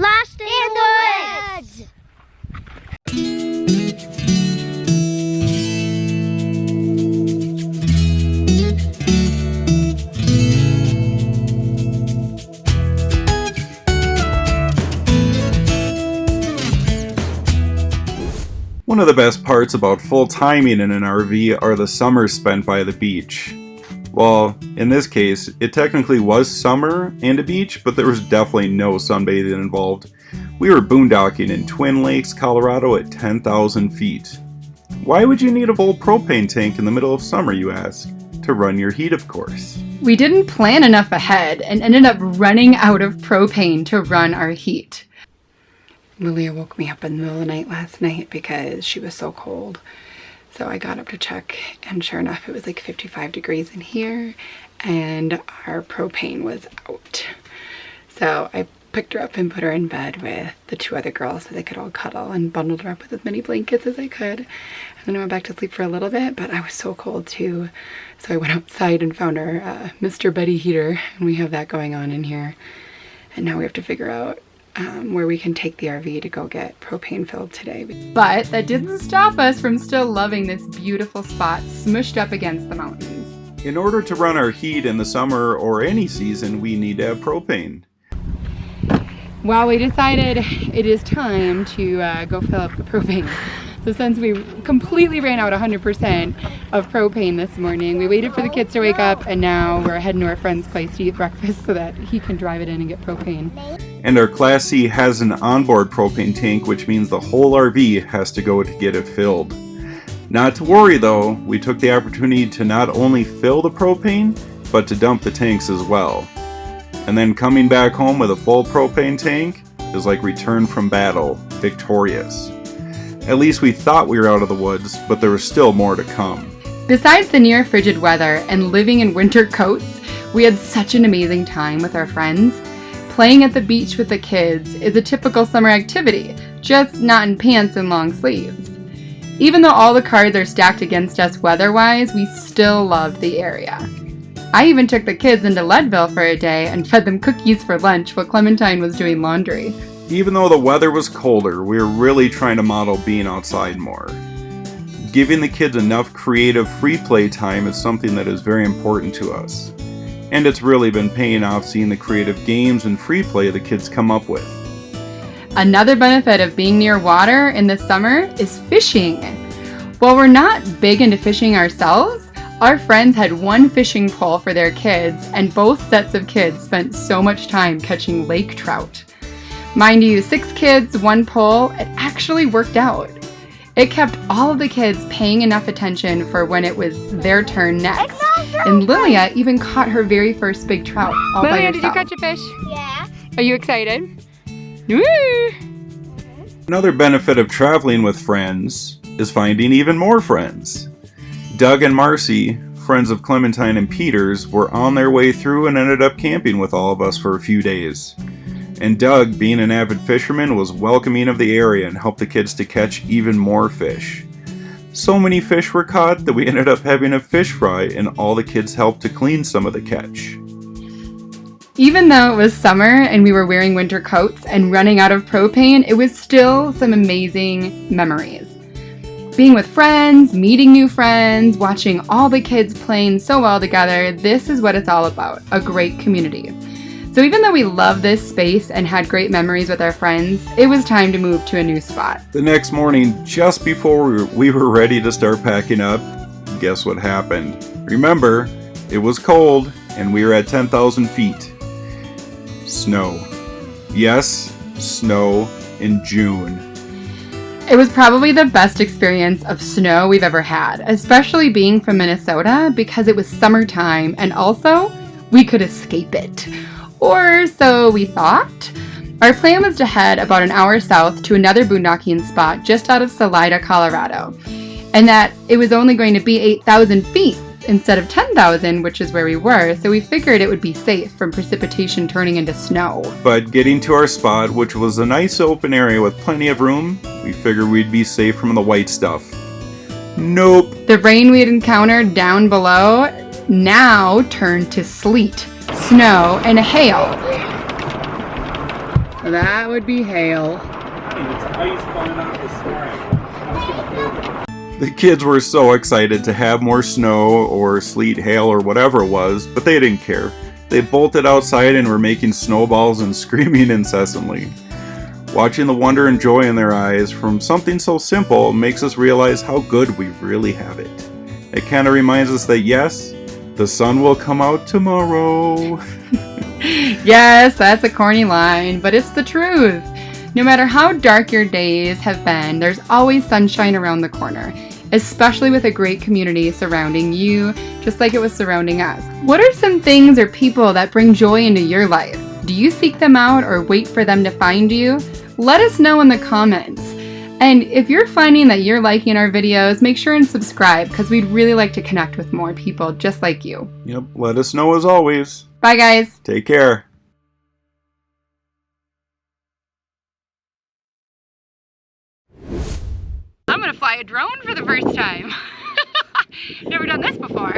Lost in the woods. One of the best parts about full timing in an RV are the summers spent by the beach. Well, in this case, it technically was summer and a beach, but there was definitely no sunbathing involved. We were boondocking in Twin Lakes, Colorado at 10,000 feet. Why would you need a full propane tank in the middle of summer, you ask? To run your heat, of course. We didn't plan enough ahead and ended up running out of propane to run our heat. Lilia woke me up in the middle of the night last night because she was so cold. So I got up to check, and sure enough, it was like 55 degrees in here, and our propane was out. So I picked her up and put her in bed with the two other girls so they could all cuddle, and bundled her up with as many blankets as I could. And then I went back to sleep for a little bit, but I was so cold too. So I went outside and found our Mr. Buddy heater, and we have that going on in here. And now we have to figure out where we can take the RV to go get propane filled today. But that didn't stop us from still loving this beautiful spot smushed up against the mountains. In order to run our heat in the summer or any season, we need to have propane. Well, we decided it is time to go fill up the propane. So since we completely ran out 100% of propane this morning, we waited for the kids to wake up, and now we're heading to our friend's place to eat breakfast so that he can drive it in and get propane. And our Class C has an onboard propane tank, which means the whole RV has to go to get it filled. Not to worry though, we took the opportunity to not only fill the propane, but to dump the tanks as well. And then coming back home with a full propane tank is like return from battle, victorious. At least we thought we were out of the woods, but there was still more to come. Besides the near frigid weather and living in winter coats, we had such an amazing time with our friends. Playing at the beach with the kids is a typical summer activity, just not in pants and long sleeves. Even though all the cards are stacked against us weather-wise, we still loved the area. I even took the kids into Leadville for a day and fed them cookies for lunch while Clementine was doing laundry. Even though the weather was colder, we were really trying to model being outside more. Giving the kids enough creative free play time is something that is very important to us. And it's really been paying off seeing the creative games and free play the kids come up with. Another benefit of being near water in the summer is fishing. While we're not big into fishing ourselves, our friends had one fishing pole for their kids, and both sets of kids spent so much time catching lake trout. Mind you, 6 kids, 1 pole, it actually worked out. It kept all of the kids paying enough attention for when it was their turn next. And Lilia even caught her very first big trout all by herself. Lilia, did you catch a fish? Yeah. Are you excited? Woo! Another benefit of traveling with friends is finding even more friends. Doug and Marcy, friends of Clementine and Peter's, were on their way through and ended up camping with all of us for a few days. And Doug, being an avid fisherman, was welcoming of the area and helped the kids to catch even more fish. So many fish were caught that we ended up having a fish fry, and all the kids helped to clean some of the catch. Even though it was summer and we were wearing winter coats and running out of propane, it was still some amazing memories. Being with friends, meeting new friends, watching all the kids playing so well together, this is what it's all about, a great community. So even though we loved this space and had great memories with our friends, it was time to move to a new spot. The next morning, just before we were ready to start packing up, guess what happened? Remember, it was cold and we were at 10,000 feet. Snow. Yes, snow in June. It was probably the best experience of snow we've ever had, especially being from Minnesota because it was summertime and also we could escape it. Or so we thought. Our plan was to head about an hour south to another boondocking spot just out of Salida, Colorado, and that it was only going to be 8,000 feet instead of 10,000, which is where we were, so we figured it would be safe from precipitation turning into snow. But getting to our spot, which was a nice open area with plenty of room, we figured we'd be safe from the white stuff. Nope. The rain we had encountered down below now turned to sleet, snow, and hail. That would be hail. It's ice falling off the sky. The kids were so excited to have more snow or sleet, hail, or whatever it was, but they didn't care. They bolted outside and were making snowballs and screaming incessantly. Watching the wonder and joy in their eyes from something so simple makes us realize how good we really have it. It kind of reminds us that yes, the sun will come out tomorrow. Yes, that's a corny line, but it's the truth. No matter how dark your days have been, there's always sunshine around the corner, especially with a great community surrounding you, just like it was surrounding us. What are some things or people that bring joy into your life? Do you seek them out or wait for them to find you? Let us know in the comments. And if you're finding that you're liking our videos, make sure and subscribe because we'd really like to connect with more people just like you. Yep, let us know as always. Bye guys. Take care. I'm gonna fly a drone for the first time. Never done this before.